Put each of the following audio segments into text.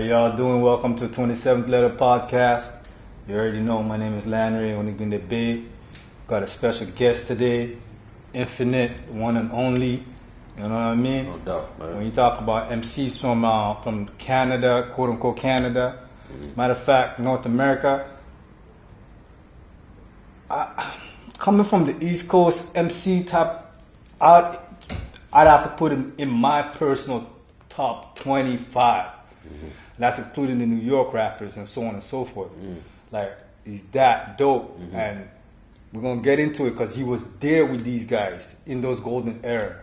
y'all doing? Welcome to 27th Letter Podcast. You already know my name is Landry. I'm going to be. Got a special guest today, Infinite, one and only. You know what I mean? No doubt, man. When you talk about MCs from Canada, quote unquote Canada, matter of fact, North America, coming from the East Coast MC top, I'd have to put him in my personal top 25. That's including the New York rappers and so on and so forth. Like, he's that dope. And we're going to get into it because he was there with these guys in those golden era.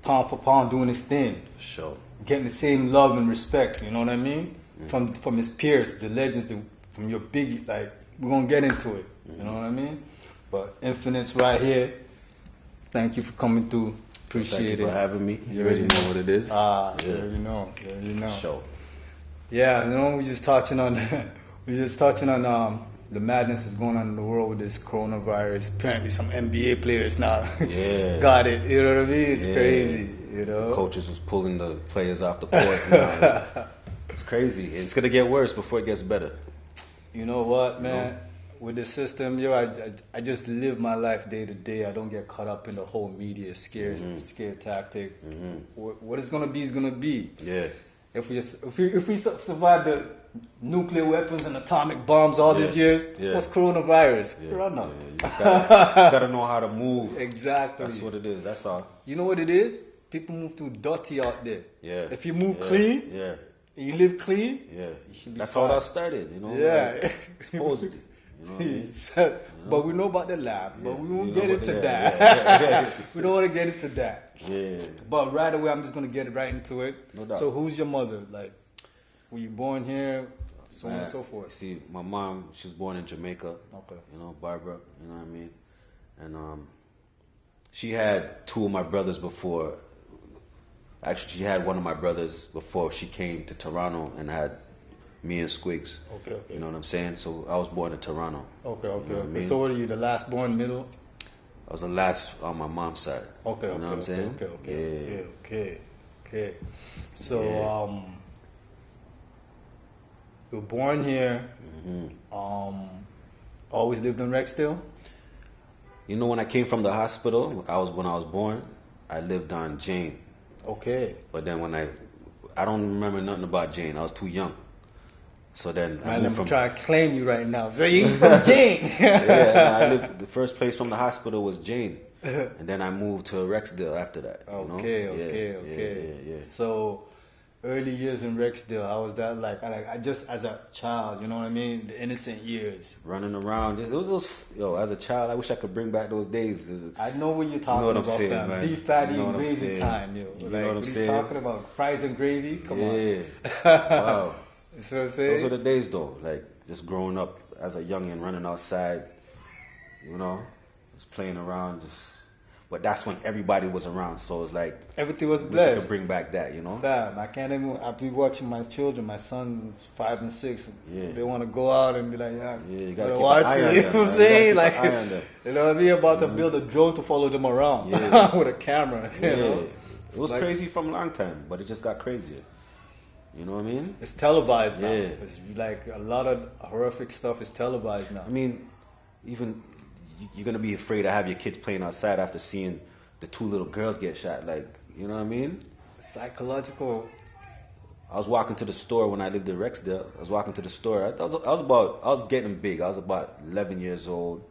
Pound for pound doing his thing. Sure. Getting the same love and respect, you know what I mean? From his peers, the legends, from your big, like, we're going to get into it. You know what I mean? But Infinite's right here. Thank you for coming through. Appreciate it. Thank you for having me. You already know what it is. You already know. You already know. Sure. Yeah, you know, we're just touching on the madness that's going on in the world with this coronavirus. Apparently some NBA players now got it. You know what I mean? It's crazy, you know. The coaches was pulling the players off the court. You know? It's crazy. It's going to get worse before it gets better. You know what, man? You know? With the system, I just live my life day to day. I don't get caught up in the whole media scare tactic. What is going to be is going to be. Yeah. If we survive the nuclear weapons and atomic bombs all these years, what's coronavirus? Run up. You just gotta know how to move. Exactly. That's what it is. That's all. You know what it is? People move too dirty out there. Yeah. If you move clean, and you live clean, you should be That's fine. how that started, you know? Yeah. Like, supposedly. You know what I mean? But we know about the lab, but we won't get into that. We don't want to get into that. Yeah. But right away, I'm just going to get right into it. No doubt. So who's your mother? Like, were you born here? So on and so forth. See, my mom, she was born in Jamaica. Okay. You know, Barbara, you know what I mean? And she had two of my brothers before. Actually, she had one of my brothers before she came to Toronto and had me and Squigs. Okay. You know what I'm saying? So I was born in Toronto. Okay. You know what I mean? So what are you, the last born, middle? I was the last on my mom's side. Okay. You know what I'm saying? Okay. So, you were born here. Always lived in Rexdale? You know, when I came from the hospital, when I was born, I lived on Jane. Okay. But then when I don't remember nothing about Jane. I was too young. So then I'm trying to claim you right now. So he's from Jane. I lived, the first place from the hospital was Jane. And then I moved to Rexdale after that. Okay. So early years in Rexdale, how was that like? I just as a child, you know what I mean? The innocent years. Running around. As a child, I wish I could bring back those days. I know what you're talking about, saying, fam. man. Beef patty you know and gravy time, yo. You know what I'm saying? Talking about fries and gravy? Come on. Wow. That's what I'm saying. Those were the days, though. Like, just growing up as a youngin', running outside, you know, just playing around. But that's when everybody was around, so it's like everything was blessed. We could bring back that, you know. Fam, I can't even. I be watching my children. My son's 5 and 6. They want to go out and be like, you gotta watch it. You know what I'm saying? Like, you know what I mean? About to build a drone to follow them around with a camera. You know? It was like, crazy from a long time, but it just got crazier. You know what I mean? It's televised now. It's like a lot of horrific stuff is televised now. I mean, even you're going to be afraid to have your kids playing outside after seeing the 2 little girls get shot. Like, you know what I mean? Psychological. I was walking to the store when I lived in Rexdale. I was walking to the store. I was getting big. I was about 11 years old.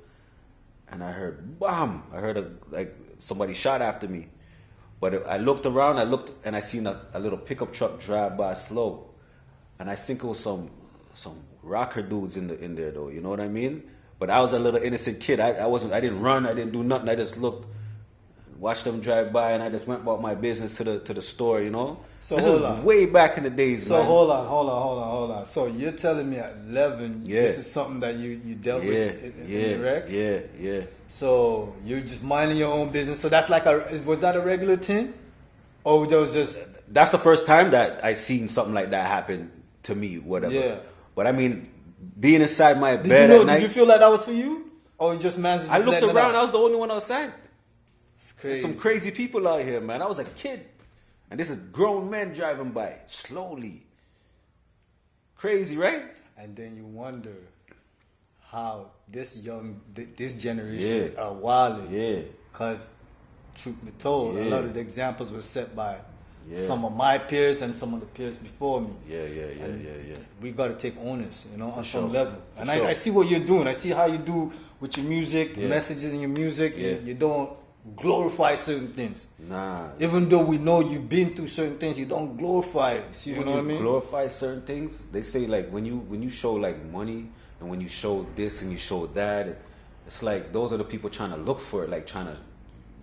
And I heard, BAM! I heard somebody shot after me. But I looked around, and I seen a little pickup truck drive by slow. And I think it was some rocker dudes in there though, you know what I mean? But I was a little innocent kid. I didn't run, I didn't do nothing. I just looked, watched them drive by, and I just went about my business to the store, you know? So this is way back in the days, man. So hold on. So you're telling me at 11, this is something that you dealt with in Rex? Yeah. So you're just minding your own business. So that's like was that a regular thing? Or that was just... That's the first time that I seen something like that happen to me, whatever. Yeah. But I mean, being inside my bed at night... Did you feel like that was for you? Or you just managed to I looked around, I was the only one outside. It's crazy. There's some crazy people out here, man. I was a kid. And this is grown men driving by, slowly. Crazy, right? And then you wonder how this generations are wilding. Yeah. Because, truth be told, a lot of the examples were set by some of my peers and some of the peers before me. Yeah. We got to take onus, on sure. some level. For And sure. I see what you're doing. I see how you do with your music, messages in your music. Yeah. You don't glorify certain things. Nah. Even though we know you've been through certain things, you don't glorify it. See, You when know what I mean? glorify certain things, they say like when you show like money and when you show this and you show that, it's like those are the people trying to look for it, like trying to,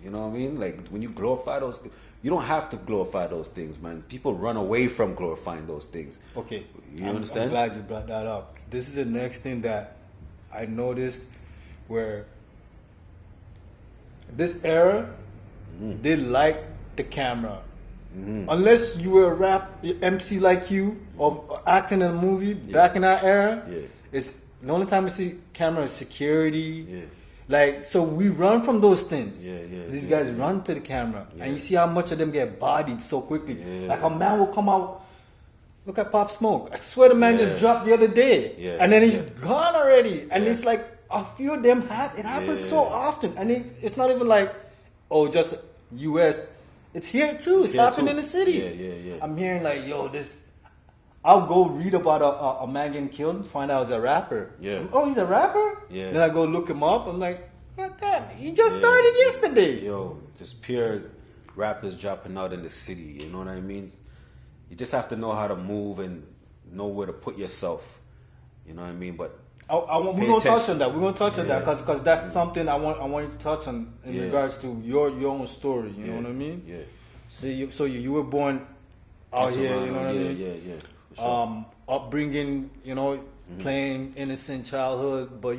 you know what I mean? Like when you glorify those, you don't have to glorify those things, man. People run away from glorifying those things. Okay, you understand? I'm glad you brought that up. This is the next thing that I noticed, where this era, they like the camera. Unless you were a rap MC like you or acting in a movie back in that era, it's the only time we see camera is security. Yeah. Like, so we run from those things. These Yeah. guys run to the camera, and you see how much of them get bodied so quickly. Yeah. Like a man will come out. Look at Pop Smoke. I swear the man just dropped the other day, and then he's gone already. And it's like a few of them it happens so often, and it's not even like, oh, just U.S. It's here too. It's happening in the city. Yeah. I'm hearing like, yo, this. I'll go read about a man getting killed, find out he's a rapper. Yeah. Oh, he's a rapper? Yeah. Then I go look him up. I'm like, God damn, he just started yesterday. Yo, just pure rappers dropping out in the city. You know what I mean? You just have to know how to move and know where to put yourself. You know what I mean? But we're gonna touch on that. We're gonna touch on that because that's something I want you to touch on in regards to your own story. You know what I mean? Yeah. See, so you were born out here. You know what I mean? Yeah. For sure. Upbringing, playing innocent childhood, but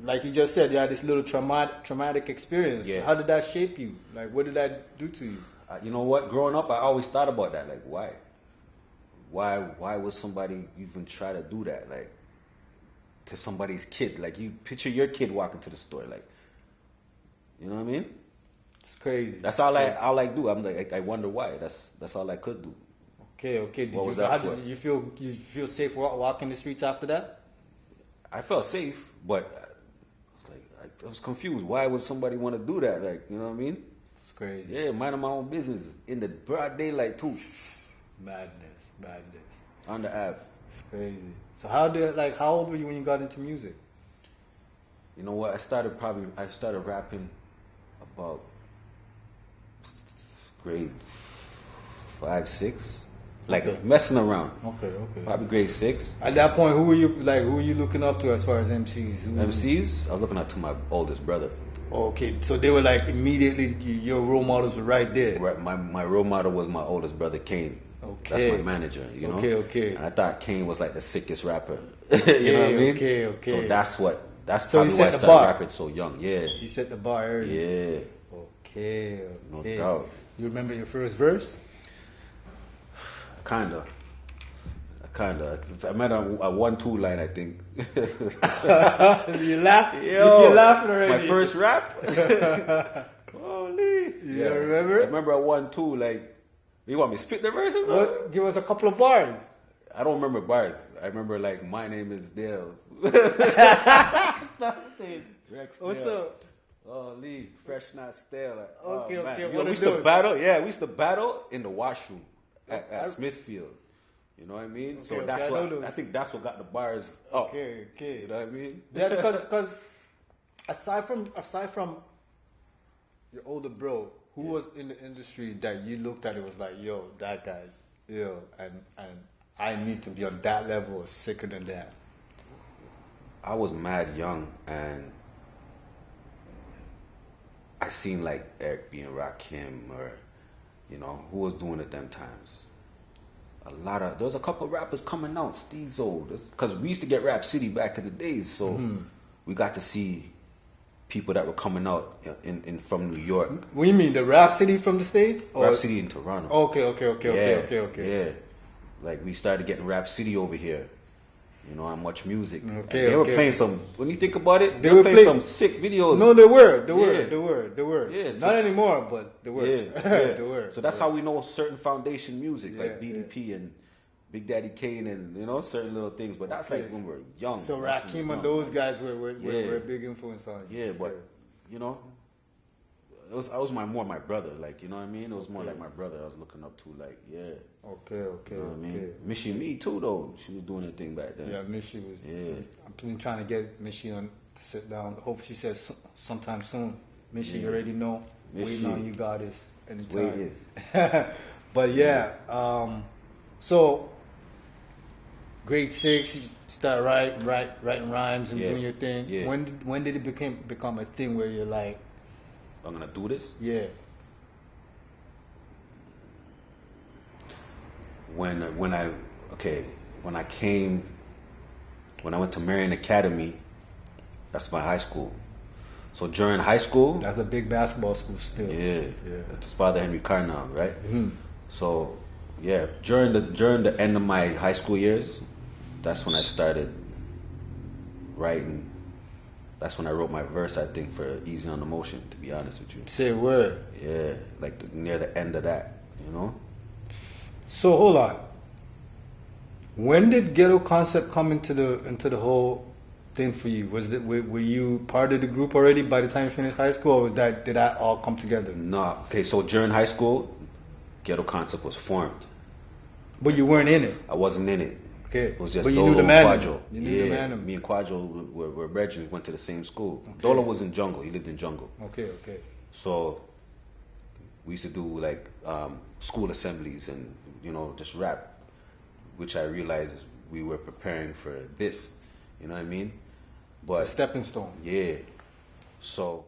like you just said, you had this little traumatic experience. Yeah. How did that shape you? Like, what did that do to you? You know what? Growing up, I always thought about that. Like, why would somebody even try to do that? Like, to somebody's kid. Like, you picture your kid walking to the store. Like, you know what I mean? It's crazy. That's all I do. I'm like, I wonder why. That's all I could do. Okay. How did you feel safe walking the streets after that? I felt safe, but I was confused. Why would somebody want to do that? Like, you know what I mean? It's crazy. Yeah, minding my own business in the broad daylight too. Madness. On the Ave. It's crazy. So how old were you when you got into music? You know what? I started rapping about grade 5, 6. Like messing around. Okay. Probably grade 6. At that point, who were you looking up to as far as MCs? MCs? I was looking up to my oldest brother. Okay, so they were like immediately your role models were right there. Right, my role model was my oldest brother, Cain. Okay. That's my manager, you know? Okay. And I thought Cain was like the sickest rapper. You know what I mean? Okay. So that's So probably why I started rapping so young. Yeah. He set the bar early. Yeah. Okay. No doubt. You remember your first verse? Kinda. I met a 1-2 line, I think. You laugh? Yo, You're laughing already. my first rap? Holy. You remember? I remember a 1-2, like, you want me to spit the verses? What? Give us a couple of bars. I don't remember bars. I remember, like, my name is Dale. Stop this. Rexdale. What's up? Oh, Lee, fresh not stale. Like, Okay. Yo, we used to battle. Yeah, we used to battle in the washroom at Smithfield. You know what I mean? Okay, so I think that's what got the bars up. Okay. You know what I mean? Yeah, because aside from your older bro, who was in the industry that you looked at, it was like, yo, that guy's ill, and I need to be on that level or sicker than that. I was mad young, and I seen like Eric B. and Rakim, or who was doing it them times. There was a couple rappers coming out, Steezo, because we used to get Rap City back in the days, so we got to see people that were coming out from New York. What do you mean, the Rap City from the States? Or? Rap City in Toronto. Okay. Yeah, like we started getting Rap City over here. On Much Music. Okay, they were playing some. When you think about it, they were were playing some sick videos. No, they were. Yeah, not anymore, but they were. Yeah. They were. So that's how we know certain foundation music like BDP and Big Daddy Cain and certain little things. But that's like when we're young. So Rakim and those guys were a big influence on you. Yeah, but I was more my brother, like, you know what I mean? It was more like my brother I was looking up to, like, Okay. You know what I mean? Missy, me too, though. She was doing her thing back then. Yeah, Missy was. Yeah. I've been trying to get Missy on to sit down. Hope she says sometime soon. Missy, you already know. Waiting on you, goddess. Anytime. But yeah, so grade 6, you start writing rhymes and doing your thing. Yeah. When did it become a thing where you're like, I'm gonna do this? Yeah. When I went to Marion Academy, that's my high school. So during high school, that's a big basketball school still. Yeah. That's his father, Henry Carnell, right? Mm-hmm. So yeah, during the end of my high school years, that's when I started writing. That's when I wrote my verse, I think, for Easy on the Motion, to be honest with you. Say a word. Yeah, like near the end of that, So hold on. When did Ghetto Concept come into the whole thing for you? Were you part of the group already by the time you finished high school, or did that all come together? No. Okay, so during high school, Ghetto Concept was formed. But you weren't in it. I wasn't in it. Okay. It was just but you Dolo knew the and man. Quadro. Me and Quadro were brethren, went to the same school. Okay. Dolo was in Jungle. He lived in Jungle. Okay. So we used to do like school assemblies and just rap, which I realized we were preparing for this. You know what I mean? But it's a stepping stone. Yeah. So